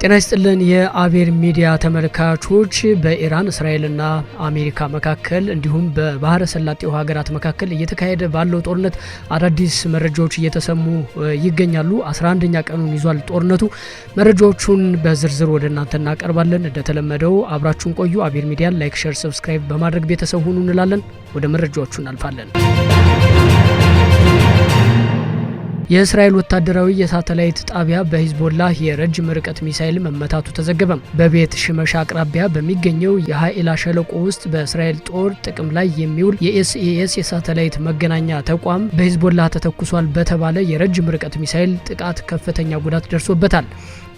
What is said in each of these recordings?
ጤና ይስጥልን የአቤር ሚዲያ ተመልካቾች በኢራን እስራኤልና አሜሪካ መካከል እንዲሁም በባህረ ሰላጤው ሀገራት መካከል እየተካሄደ ባለው ጦርነት አዳዲስ መረጃዎች እየተሰሙ ይገኛሉ። 11ኛ ቀኑን ይዟል ጦርነቱ። መረጃዎቹን በዝርዝር ወደ እናንተ እናቀርባለን። እንደተለመደው አብራችሁን ቆዩ። አቤር ሚዲያን ላይክ፣ ሼር፣ ሰብስክራይብ በማድረግ ቤተሰብ ሁኑ እንላለን። ወደ መረጃዎቹ እናልፋለን። የእስራኤል ወታደራዊ የሳተላይት ጣቢያ በሂዝቦላህ የረጅም ርቀት ሚሳኤል መመታቱ ተዘገበ። በቤት ሽመሻ አቅራቢያ በሚገኘው የሃኢላ ሸለቆ ውስጥ በእስራኤል ጦር ጥቅም ላይ የሚውል የኤስኤኤስ የሳተላይት መገናኛ ተቋም በሂዝቦላህ ተተኩሷል በተባለ የረጅም ርቀት ሚሳኤል ጥቃት ከፍተኛ ጉዳት ደርሶበታል።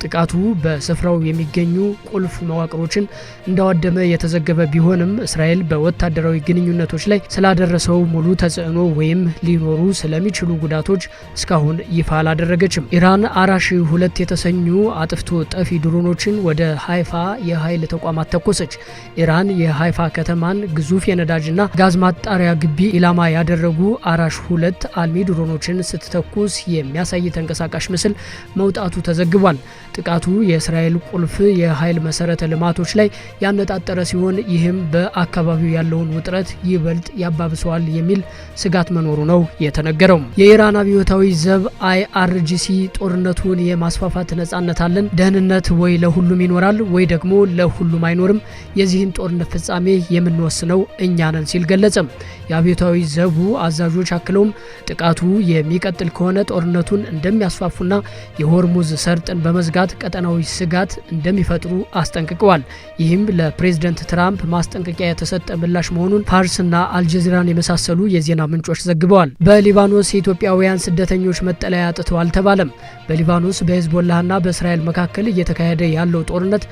ጥቃቱ በስፍራው የሚገኙ ቁልፍ መዋቅሮችን እንዳወደመ የተዘገበ ቢሆንም እስራኤል በወታደራዊ ግንኙነቶች ላይ ስላደረሰው ሙሉ ተጽዕኖ ወይም ሊኖሩ ስለሚችሉ ጉዳቶች እስካሁን ይፋ አላደረገችም። ኢራን አራሽ 2 የተሰኙ አጥፍቶ ጠፊ ድሮኖችን ወደ ሃይፋ የኃይል ተቋማት ተኮሰች። ኢራን የሃይፋ ከተማን ግዙፍ የነዳጅና ጋዝ ማጣሪያ ግቢ ኢላማ ያደረጉ አራሽ 2 አልሚ ድሮኖችን ስትተኩስ የሚያሳይ ተንቀሳቃሽ ምስል መውጣቱ ተዘግቧል። ጥቃቱ የእስራኤል ቁልፍ የኃይል መሰረተ ልማቶች ላይ ያነጣጠረ ሲሆን ይህም በአካባቢው ያለውን ውጥረት ይበልጥ ያባብሰዋል የሚል ስጋት መኖሩ ነው የተነገረው። የኢራን አብዮታዊ ዘብ IRGC ጦርነቱን የማስፋፋት ነጻነት አለን፣ ደህንነት ወይ ለሁሉም ይኖራል ወይ ደግሞ ለሁሉም አይኖርም፣ የዚህን ጦርነት ፍጻሜ የምንወስነው እኛ ነን ሲል ገለጸም። የአብዮታዊ ዘቡ አዛዦች አክለውም ጥቃቱ የሚቀጥል ከሆነ ጦርነቱን እንደሚያስፋፉና የሆርሙዝ ሰርጥን በመዝጋት ቀጠናዊ ስጋት እንደሚፈጥሩ አስጠንቅቀዋል። ይህም ለፕሬዝዳንት ትራምፕ ማስጠንቀቂያ የተሰጠ ምላሽ መሆኑን ፋርስና አልጀዚራን የመሳሰሉ የዜና ምንጮች ዘግበዋል። በሊባኖስ የኢትዮጵያውያን ስደተኞች መጠለያ አጥተዋል ተባለም። በሊባኖስ በሂዝቦላህና በእስራኤል መካከል እየተካሄደ ያለው ጦርነት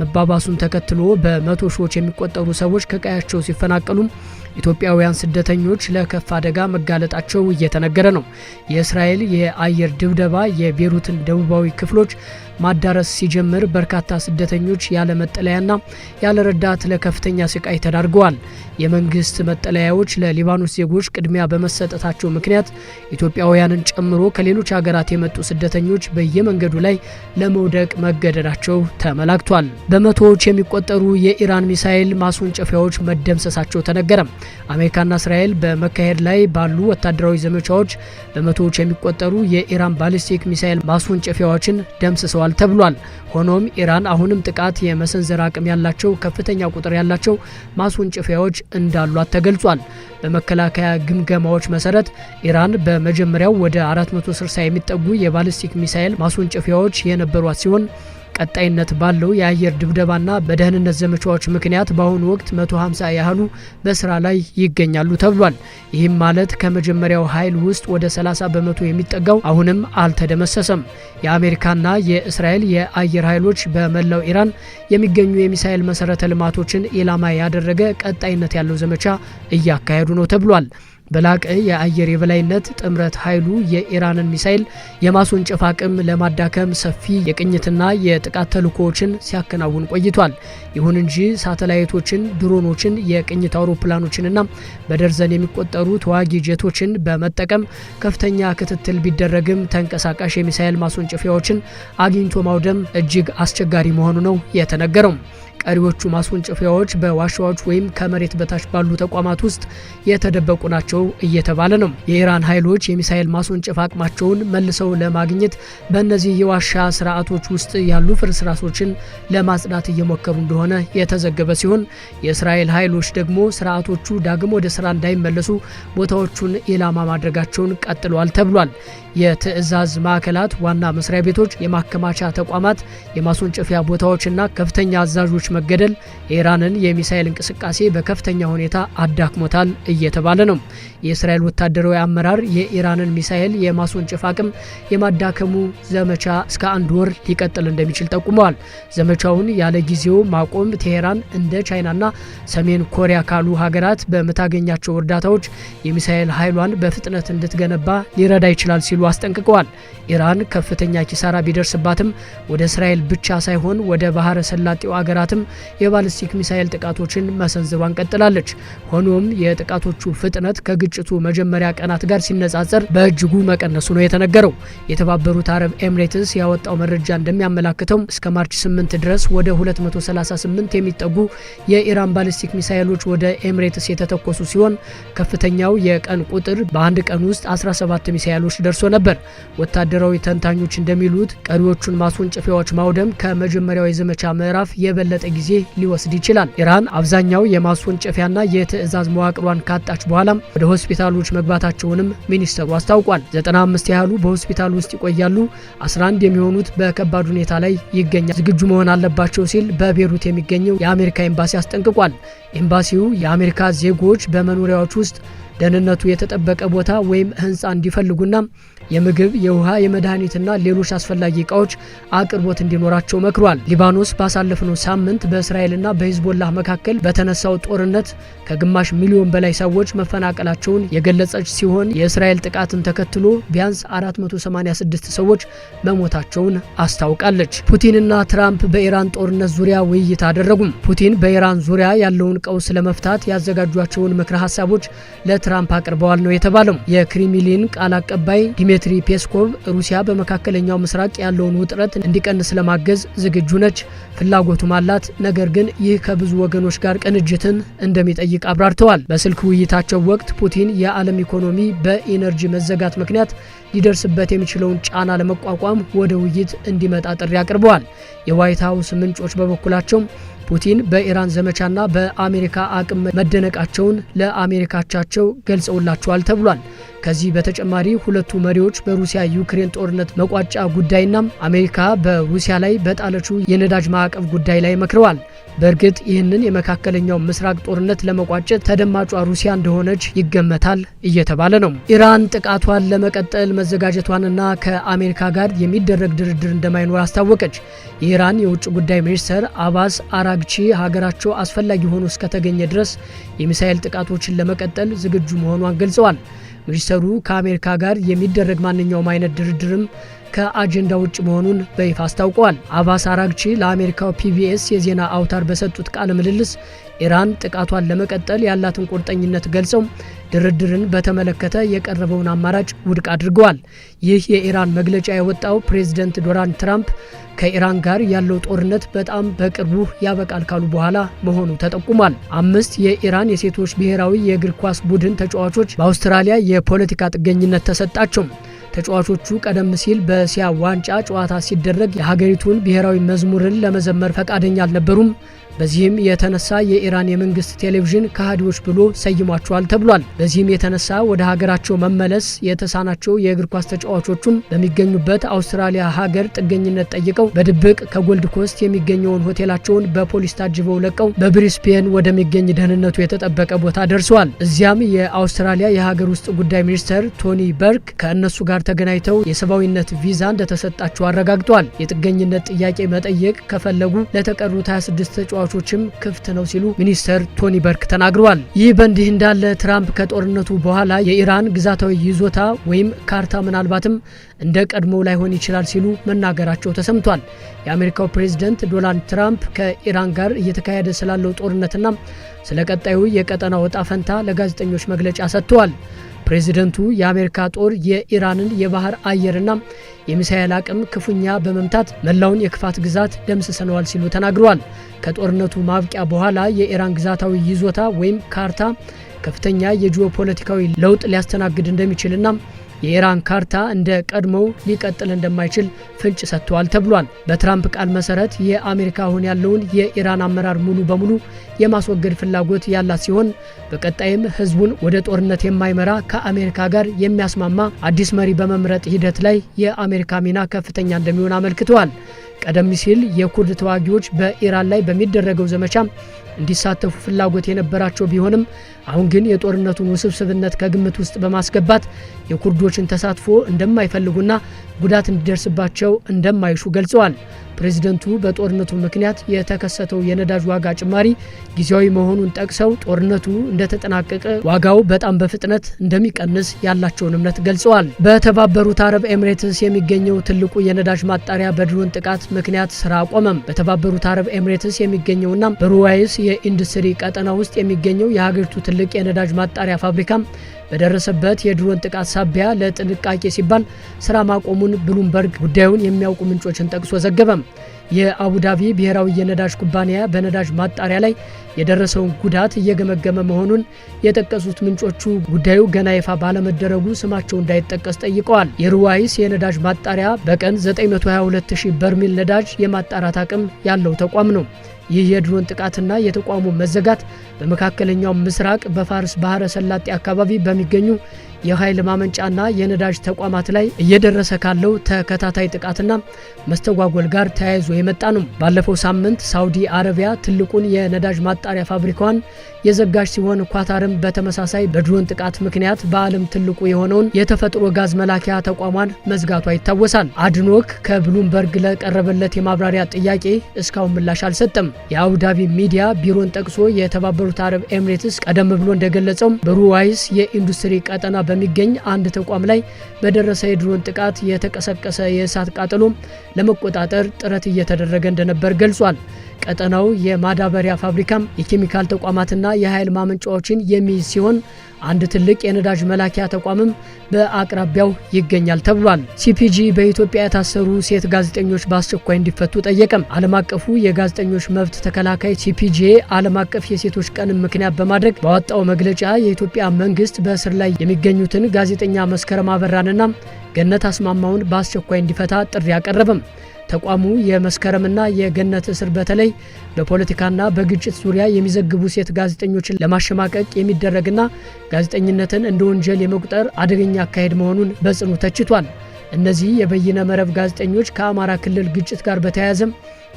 መባባሱን ተከትሎ በመቶ ሺዎች የሚቆጠሩ ሰዎች ከቀያቸው ሲፈናቀሉም ኢትዮጵያውያን ስደተኞች ለከፍ አደጋ መጋለጣቸው እየተነገረ ነው። የእስራኤል የአየር ድብደባ የቤሩትን ደቡባዊ ክፍሎች ማዳረስ ሲጀምር በርካታ ስደተኞች ያለ መጠለያና ያለ ረዳት ለከፍተኛ ስቃይ ተዳርገዋል። የመንግስት መጠለያዎች ለሊባኖስ ዜጎች ቅድሚያ በመሰጠታቸው ምክንያት ኢትዮጵያውያንን ጨምሮ ከሌሎች ሀገራት የመጡ ስደተኞች በየመንገዱ ላይ ለመውደቅ መገደዳቸው ተመላክቷል። በመቶዎች የሚቆጠሩ የኢራን ሚሳኤል ማስወንጨፊያዎች መደምሰሳቸው ተነገረ። አሜሪካና እስራኤል በመካሄድ ላይ ባሉ ወታደራዊ ዘመቻዎች በመቶዎች የሚቆጠሩ የኢራን ባሊስቲክ ሚሳኤል ማስወንጨፊያዎችን ደምስሰዋል ተብሏል። ሆኖም ኢራን አሁንም ጥቃት የመሰንዘር አቅም ያላቸው ከፍተኛ ቁጥር ያላቸው ማስወንጨፊያዎች እንዳሏት ተገልጿል። በመከላከያ ግምገማዎች መሰረት ኢራን በመጀመሪያው ወደ 460 የሚጠጉ የባሊስቲክ ሚሳኤል ማስወንጨፊያዎች የነበሯት ሲሆን ቀጣይነት ባለው የአየር ድብደባና በደህንነት ዘመቻዎች ምክንያት በአሁኑ ወቅት 150 ያህሉ በስራ ላይ ይገኛሉ ተብሏል። ይህም ማለት ከመጀመሪያው ኃይል ውስጥ ወደ 30 በመቶ የሚጠጋው አሁንም አልተደመሰሰም። የአሜሪካና የእስራኤል የአየር ኃይሎች በመላው ኢራን የሚገኙ የሚሳኤል መሰረተ ልማቶችን ኢላማ ያደረገ ቀጣይነት ያለው ዘመቻ እያካሄዱ ነው ተብሏል። በላቀ የአየር የበላይነት ጥምረት ኃይሉ የኢራንን ሚሳኤል የማስወንጨፍ አቅም ለማዳከም ሰፊ የቅኝትና የጥቃት ተልዕኮዎችን ሲያከናውን ቆይቷል። ይሁን እንጂ ሳተላይቶችን፣ ድሮኖችን፣ የቅኝት አውሮፕላኖችንና በደርዘን የሚቆጠሩ ተዋጊ ጄቶችን በመጠቀም ከፍተኛ ክትትል ቢደረግም ተንቀሳቃሽ የሚሳኤል ማስወንጨፊያዎችን አግኝቶ ማውደም እጅግ አስቸጋሪ መሆኑ ነው የተነገረው። ቀሪዎቹ ማስወንጨፊያዎች በዋሻዎች ወይም ከመሬት በታች ባሉ ተቋማት ውስጥ የተደበቁ ናቸው እየተባለ ነው። የኢራን ኃይሎች የሚሳኤል ማስወንጨፍ አቅማቸውን መልሰው ለማግኘት በእነዚህ የዋሻ ስርዓቶች ውስጥ ያሉ ፍርስራሾችን ለማጽዳት እየሞከሩ እንደሆነ የተዘገበ ሲሆን የእስራኤል ኃይሎች ደግሞ ስርዓቶቹ ዳግም ወደ ስራ እንዳይመለሱ ቦታዎቹን ኢላማ ማድረጋቸውን ቀጥለዋል ተብሏል። የትዕዛዝ ማዕከላት፣ ዋና መስሪያ ቤቶች፣ የማከማቻ ተቋማት፣ የማስወንጨፊያ ቦታዎችና ከፍተኛ አዛዦች መገደል የኢራንን የሚሳኤል እንቅስቃሴ በከፍተኛ ሁኔታ አዳክሞታል እየተባለ ነው። የእስራኤል ወታደራዊ አመራር የኢራንን ሚሳኤል የማስወንጨፍ አቅም የማዳከሙ ዘመቻ እስከ 1 ወር ሊቀጥል እንደሚችል ጠቁመዋል። ዘመቻውን ያለ ጊዜው ማቆም ቴሄራን እንደ ቻይናና ሰሜን ኮሪያ ካሉ ሀገራት በምታገኛቸው እርዳታዎች የሚሳኤል ኃይሏን በፍጥነት እንድትገነባ ሊረዳ ይችላል ሲሉ አስጠንቅቀዋል። ኢራን ከፍተኛ ኪሳራ ቢደርስባትም ወደ እስራኤል ብቻ ሳይሆን ወደ ባህረ ሰላጤው ሀገራትም የባሊስቲክ ሚሳኤል ጥቃቶችን መሰንዘሯን ቀጥላለች። ሆኖም የጥቃቶቹ ፍጥነት ከግጭቱ መጀመሪያ ቀናት ጋር ሲነጻጸር በእጅጉ መቀነሱ ነው የተነገረው። የተባበሩት አረብ ኤምሬትስ ያወጣው መረጃ እንደሚያመላክተው እስከ ማርች 8 ድረስ ወደ 238 የሚጠጉ የኢራን ባሊስቲክ ሚሳኤሎች ወደ ኤምሬትስ የተተኮሱ ሲሆን ከፍተኛው የቀን ቁጥር በአንድ ቀን ውስጥ 17 ሚሳኤሎች ደርሶ ነበር። ወታደራዊ ተንታኞች እንደሚሉት ቀሪዎቹን ማስወንጨፊያዎች ማውደም ከመጀመሪያው የዘመቻ ምዕራፍ የበለጠ ጊዜ ሊወስድ ይችላል። ኢራን አብዛኛው የማስወንጨፊያና የትዕዛዝ መዋቅሯን ካጣች በኋላም ወደ ሆስፒታሎች መግባታቸውንም ሚኒስተሩ አስታውቋል። 95 ያህሉ በሆስፒታል ውስጥ ይቆያሉ፣ 11 የሚሆኑት በከባድ ሁኔታ ላይ ይገኛል፣ ዝግጁ መሆን አለባቸው ሲል በቤሩት የሚገኘው የአሜሪካ ኤምባሲ አስጠንቅቋል። ኤምባሲው የአሜሪካ ዜጎች በመኖሪያዎች ውስጥ ደህንነቱ የተጠበቀ ቦታ ወይም ህንፃ እንዲፈልጉና የምግብ፣ የውሃ፣ የመድኃኒትና ሌሎች አስፈላጊ እቃዎች አቅርቦት እንዲኖራቸው መክሯል። ሊባኖስ ባሳለፍነው ሳምንት በእስራኤልና በሂዝቦላህ መካከል በተነሳው ጦርነት ከግማሽ ሚሊዮን በላይ ሰዎች መፈናቀላቸውን የገለጸች ሲሆን የእስራኤል ጥቃትን ተከትሎ ቢያንስ 486 ሰዎች መሞታቸውን አስታውቃለች። ፑቲንና ትራምፕ በኢራን ጦርነት ዙሪያ ውይይት አደረጉም። ፑቲን በኢራን ዙሪያ ያለውን ቀውስ ለመፍታት ያዘጋጇቸውን ምክረ ሀሳቦች ለትራምፕ አቅርበዋል ነው የተባለው። የክሬምሊን ቃል አቀባይ ዲሚትሪ ፔስኮቭ ሩሲያ በመካከለኛው ምስራቅ ያለውን ውጥረት እንዲቀንስ ለማገዝ ዝግጁ ነች፣ ፍላጎቱም አላት። ነገር ግን ይህ ከብዙ ወገኖች ጋር ቅንጅትን እንደሚጠይቅ አብራርተዋል። በስልክ ውይይታቸው ወቅት ፑቲን የዓለም ኢኮኖሚ በኢነርጂ መዘጋት ምክንያት ሊደርስበት የሚችለውን ጫና ለመቋቋም ወደ ውይይት እንዲመጣ ጥሪ አቅርበዋል። የዋይት ሀውስ ምንጮች በበኩላቸው ፑቲን በኢራን ዘመቻና በአሜሪካ አቅም መደነቃቸውን ለአሜሪካቻቸው ገልጸውላቸዋል ተብሏል። ከዚህ በተጨማሪ ሁለቱ መሪዎች በሩሲያ ዩክሬን ጦርነት መቋጫ ጉዳይና አሜሪካ በሩሲያ ላይ በጣለችው የነዳጅ ማዕቀብ ጉዳይ ላይ መክረዋል። በእርግጥ ይህንን የመካከለኛው ምስራቅ ጦርነት ለመቋጨት ተደማጯ ሩሲያ እንደሆነች ይገመታል እየተባለ ነው። ኢራን ጥቃቷን ለመቀጠል መዘጋጀቷንና ከአሜሪካ ጋር የሚደረግ ድርድር እንደማይኖር አስታወቀች። የኢራን የውጭ ጉዳይ ሚኒስትር አባስ አራግቺ ሀገራቸው አስፈላጊ ሆኖ እስከተገኘ ድረስ የሚሳኤል ጥቃቶችን ለመቀጠል ዝግጁ መሆኗን ገልጸዋል። ሚኒስተሩ ከአሜሪካ ጋር የሚደረግ ማንኛውም አይነት ድርድርም ከአጀንዳ ውጭ መሆኑን በይፋ አስታውቀዋል። አባስ አራግቺ ለአሜሪካው ፒቢኤስ የዜና አውታር በሰጡት ቃለ ምልልስ ኢራን ጥቃቷን ለመቀጠል ያላትን ቁርጠኝነት ገልጸው ድርድርን በተመለከተ የቀረበውን አማራጭ ውድቅ አድርገዋል። ይህ የኢራን መግለጫ የወጣው ፕሬዝዳንት ዶናልድ ትራምፕ ከኢራን ጋር ያለው ጦርነት በጣም በቅርቡ ያበቃል ካሉ በኋላ መሆኑ ተጠቁሟል። 5 የኢራን የሴቶች ብሔራዊ የእግር ኳስ ቡድን ተጫዋቾች በአውስትራሊያ የፖለቲካ ጥገኝነት ተሰጣቸው። ተጫዋቾቹ ቀደም ሲል በእስያ ዋንጫ ጨዋታ ሲደረግ የሀገሪቱን ብሔራዊ መዝሙርን ለመዘመር ፈቃደኛ አልነበሩም። በዚህም የተነሳ የኢራን የመንግስት ቴሌቪዥን ከሃዲዎች ብሎ ሰይሟቸዋል ተብሏል። በዚህም የተነሳ ወደ ሀገራቸው መመለስ የተሳናቸው የእግር ኳስ ተጫዋቾቹም በሚገኙበት አውስትራሊያ ሀገር ጥገኝነት ጠይቀው በድብቅ ከጎልድ ኮስት የሚገኘውን ሆቴላቸውን በፖሊስ ታጅበው ለቀው በብሪስቤን ወደሚገኝ ደህንነቱ የተጠበቀ ቦታ ደርሰዋል። እዚያም የአውስትራሊያ የሀገር ውስጥ ጉዳይ ሚኒስተር ቶኒ በርክ ከእነሱ ጋር ተገናኝተው የሰብአዊነት ቪዛ እንደተሰጣቸው አረጋግጠዋል። የጥገኝነት ጥያቄ መጠየቅ ከፈለጉ ለተቀሩት 26 ተጫዋቾችም ክፍት ነው ሲሉ ሚኒስተር ቶኒ በርክ ተናግረዋል። ይህ በእንዲህ እንዳለ ትራምፕ ከጦርነቱ በኋላ የኢራን ግዛታዊ ይዞታ ወይም ካርታ ምናልባትም እንደ ቀድሞው ላይሆን ይችላል ሲሉ መናገራቸው ተሰምቷል። የአሜሪካው ፕሬዝዳንት ዶናልድ ትራምፕ ከኢራን ጋር እየተካሄደ ስላለው ጦርነትና ስለ ቀጣዩ የቀጠናው ዕጣ ፈንታ ለጋዜጠኞች መግለጫ ሰጥተዋል። ፕሬዝደንቱ የአሜሪካ ጦር የኢራንን የባህር አየርና የሚሳኤል አቅም ክፉኛ በመምታት መላውን የክፋት ግዛት ደምስሰነዋል ሲሉ ተናግረዋል። ከጦርነቱ ማብቂያ በኋላ የኢራን ግዛታዊ ይዞታ ወይም ካርታ ከፍተኛ የጂኦፖለቲካዊ ለውጥ ሊያስተናግድ እንደሚችልና የኢራን ካርታ እንደ ቀድሞው ሊቀጥል እንደማይችል ፍንጭ ሰጥተዋል ተብሏል። በትራምፕ ቃል መሰረት የአሜሪካ አሁን ያለውን የኢራን አመራር ሙሉ በሙሉ የማስወገድ ፍላጎት ያላት ሲሆን በቀጣይም ህዝቡን ወደ ጦርነት የማይመራ ከአሜሪካ ጋር የሚያስማማ አዲስ መሪ በመምረጥ ሂደት ላይ የአሜሪካ ሚና ከፍተኛ እንደሚሆን አመልክተዋል። ቀደም ሲል የኩርድ ተዋጊዎች በኢራን ላይ በሚደረገው ዘመቻ እንዲሳተፉ ፍላጎት የነበራቸው ቢሆንም አሁን ግን የጦርነቱን ውስብስብነት ከግምት ውስጥ በማስገባት የኩርዶችን ተሳትፎ እንደማይፈልጉና ጉዳት እንዲደርስባቸው እንደማይሹ ገልጸዋል። ፕሬዝዳንቱ በጦርነቱ ምክንያት የተከሰተው የነዳጅ ዋጋ ጭማሪ ጊዜያዊ መሆኑን ጠቅሰው ጦርነቱ እንደተጠናቀቀ ዋጋው በጣም በፍጥነት እንደሚቀንስ ያላቸውን እምነት ገልጸዋል። በተባበሩት አረብ ኤሚሬትስ የሚገኘው ትልቁ የነዳጅ ማጣሪያ በድሮን ጥቃት ምክንያት ስራ አቆመም። በተባበሩት አረብ ኤሚሬትስ የሚገኘውና በሩዋይስ የኢንዱስትሪ ቀጠና ውስጥ የሚገኘው የሀገሪቱ ትልቅ የነዳጅ ማጣሪያ ፋብሪካም በደረሰበት የድሮን ጥቃት ሳቢያ ለጥንቃቄ ሲባል ስራ ማቆሙን ብሉምበርግ ጉዳዩን የሚያውቁ ምንጮችን ጠቅሶ ዘገበም። የአቡዳቢ ብሔራዊ የነዳጅ ኩባንያ በነዳጅ ማጣሪያ ላይ የደረሰውን ጉዳት እየገመገመ መሆኑን የጠቀሱት ምንጮቹ ጉዳዩ ገና ይፋ ባለመደረጉ ስማቸው እንዳይጠቀስ ጠይቀዋል። የሩዋይስ የነዳጅ ማጣሪያ በቀን 922,000 በርሜል ነዳጅ የማጣራት አቅም ያለው ተቋም ነው። ይህ የድሮን ጥቃትና የተቋሙ መዘጋት በመካከለኛው ምስራቅ በፋርስ ባህረ ሰላጤ አካባቢ በሚገኙ የኃይል ማመንጫና የነዳጅ ተቋማት ላይ እየደረሰ ካለው ተከታታይ ጥቃትና መስተጓጎል ጋር ተያይዞ የመጣ ነው። ባለፈው ሳምንት ሳውዲ አረቢያ ትልቁን የነዳጅ ማጣሪያ ፋብሪካዋን የዘጋች ሲሆን ኳታርም በተመሳሳይ በድሮን ጥቃት ምክንያት በዓለም ትልቁ የሆነውን የተፈጥሮ ጋዝ መላኪያ ተቋሟን መዝጋቷ ይታወሳል። አድኖክ ከብሉምበርግ ለቀረበለት የማብራሪያ ጥያቄ እስካሁን ምላሽ አልሰጠም። የአቡዳቢ ሚዲያ ቢሮን ጠቅሶ የተባበሩት አረብ ኤሚሬትስ ቀደም ብሎ እንደገለጸው በሩዋይስ የኢንዱስትሪ ቀጠና በሚገኝ አንድ ተቋም ላይ በደረሰ የድሮን ጥቃት የተቀሰቀሰ የእሳት ቃጠሎ ለመቆጣጠር ጥረት እየተደረገ እንደነበር ገልጿል። ቀጠናው የማዳበሪያ ፋብሪካም የኬሚካል ተቋማትና የኃይል ማመንጫዎችን የሚይዝ ሲሆን አንድ ትልቅ የነዳጅ መላኪያ ተቋምም በአቅራቢያው ይገኛል ተብሏል። ሲፒጂ በኢትዮጵያ የታሰሩ ሴት ጋዜጠኞች በአስቸኳይ እንዲፈቱ ጠየቀም። ዓለም አቀፉ የጋዜጠኞች መብት ተከላካይ ሲፒጂ ዓለም አቀፍ የሴቶች ቀንን ምክንያት በማድረግ ባወጣው መግለጫ የኢትዮጵያ መንግስት በእስር ላይ የሚገኙትን ጋዜጠኛ መስከረም አበራንና ገነት አስማማውን በአስቸኳይ እንዲፈታ ጥሪ አቀረበም። ተቋሙ የመስከረምና የገነት እስር በተለይ በፖለቲካና በግጭት ዙሪያ የሚዘግቡ ሴት ጋዜጠኞችን ለማሸማቀቅ የሚደረግና ጋዜጠኝነትን እንደ ወንጀል የመቁጠር አደገኛ አካሄድ መሆኑን በጽኑ ተችቷል። እነዚህ የበይነ መረብ ጋዜጠኞች ከአማራ ክልል ግጭት ጋር በተያያዘም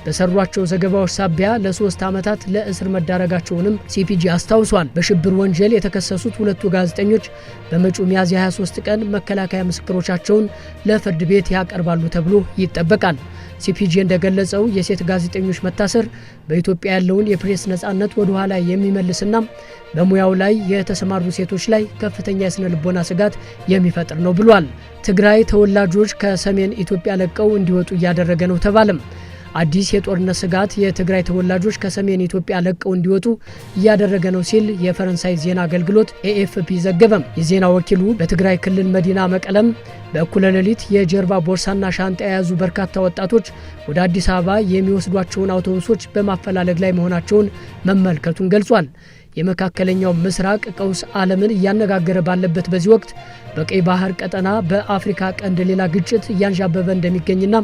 በሰሯቸው ዘገባዎች ሳቢያ ለ3 ዓመታት ለእስር መዳረጋቸውንም ሲፒጂ አስታውሷል። በሽብር ወንጀል የተከሰሱት ሁለቱ ጋዜጠኞች በመጪው ሚያዝያ 23 ቀን መከላከያ ምስክሮቻቸውን ለፍርድ ቤት ያቀርባሉ ተብሎ ይጠበቃል። ሲፒጂ እንደገለጸው የሴት ጋዜጠኞች መታሰር በኢትዮጵያ ያለውን የፕሬስ ነጻነት ወደ ኋላ የሚመልስና በሙያው ላይ የተሰማሩ ሴቶች ላይ ከፍተኛ የስነ ልቦና ስጋት የሚፈጥር ነው ብሏል። ትግራይ ተወላጆች ከሰሜን ኢትዮጵያ ለቀው እንዲወጡ እያደረገ ነው ተባለም። አዲስ የጦርነት ስጋት የትግራይ ተወላጆች ከሰሜን ኢትዮጵያ ለቀው እንዲወጡ እያደረገ ነው ሲል የፈረንሳይ ዜና አገልግሎት ኤኤፍፒ ዘገበም። የዜና ወኪሉ በትግራይ ክልል መዲና መቀለም በእኩለ ሌሊት የጀርባ ቦርሳና ሻንጣ የያዙ በርካታ ወጣቶች ወደ አዲስ አበባ የሚወስዷቸውን አውቶቡሶች በማፈላለግ ላይ መሆናቸውን መመልከቱን ገልጿል። የመካከለኛው ምስራቅ ቀውስ ዓለምን እያነጋገረ ባለበት በዚህ ወቅት በቀይ ባህር ቀጠና በአፍሪካ ቀንድ ሌላ ግጭት እያንዣበበ እንደሚገኝና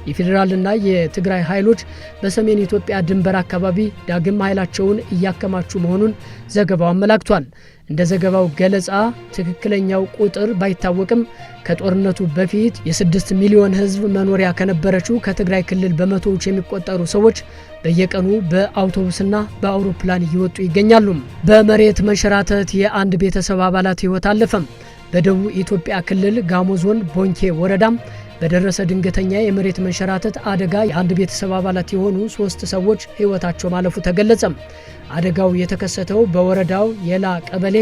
የፌዴራልና የትግራይ ኃይሎች በሰሜን ኢትዮጵያ ድንበር አካባቢ ዳግም ኃይላቸውን እያከማቹ መሆኑን ዘገባው አመላክቷል። እንደ ዘገባው ገለጻ ትክክለኛው ቁጥር ባይታወቅም ከጦርነቱ በፊት የ6 ሚሊዮን ሕዝብ መኖሪያ ከነበረችው ከትግራይ ክልል በመቶዎች የሚቆጠሩ ሰዎች በየቀኑ በአውቶቡስና በአውሮፕላን እየወጡ ይገኛሉ። በመሬት መንሸራተት የአንድ ቤተሰብ አባላት ሕይወት አለፈም። በደቡብ ኢትዮጵያ ክልል ጋሞ ዞን ቦንኬ ወረዳም በደረሰ ድንገተኛ የመሬት መንሸራተት አደጋ የአንድ ቤተሰብ አባላት የሆኑ 3 ሰዎች ሕይወታቸው ማለፉ ተገለጸም። አደጋው የተከሰተው በወረዳው የላ ቀበሌ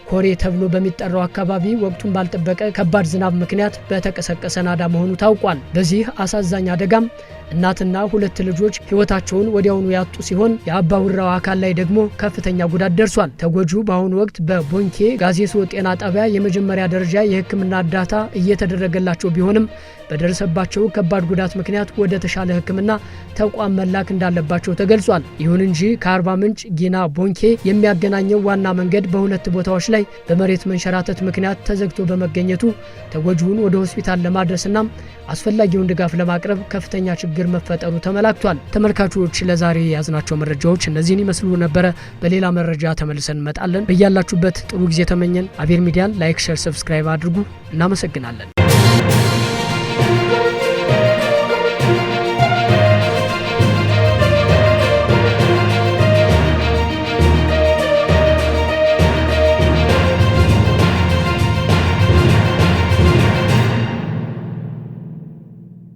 ኮሬ ተብሎ በሚጠራው አካባቢ ወቅቱን ባልጠበቀ ከባድ ዝናብ ምክንያት በተቀሰቀሰ ናዳ መሆኑ ታውቋል። በዚህ አሳዛኝ አደጋም እናትና 2 ልጆች ሕይወታቸውን ወዲያውኑ ያጡ ሲሆን የአባውራው አካል ላይ ደግሞ ከፍተኛ ጉዳት ደርሷል። ተጎጂው በአሁኑ ወቅት በቦንኬ ጋዜሶ ጤና ጣቢያ የመጀመሪያ ደረጃ የሕክምና እርዳታ እየተደረገላቸው ቢሆንም በደረሰባቸው ከባድ ጉዳት ምክንያት ወደ ተሻለ ሕክምና ተቋም መላክ እንዳለባቸው ተገልጿል። ይሁን እንጂ ከአርባ ምንጭ ጊና ቦንኬ የሚያገናኘው ዋና መንገድ በ2 ቦታዎች ላይ በመሬት መንሸራተት ምክንያት ተዘግቶ በመገኘቱ ተጎጂውን ወደ ሆስፒታል ለማድረስና አስፈላጊውን ድጋፍ ለማቅረብ ከፍተኛ ችግር መፈጠሩ ተመላክቷል። ተመልካቾች ለዛሬ ያዝናቸው መረጃዎች እነዚህን ይመስሉ ነበረ። በሌላ መረጃ ተመልሰን እንመጣለን። በያላችሁበት ጥሩ ጊዜ ተመኘን። አቤል ሚዲያን ላይክ፣ ሼር፣ ሰብስክራይብ አድርጉ። እናመሰግናለን።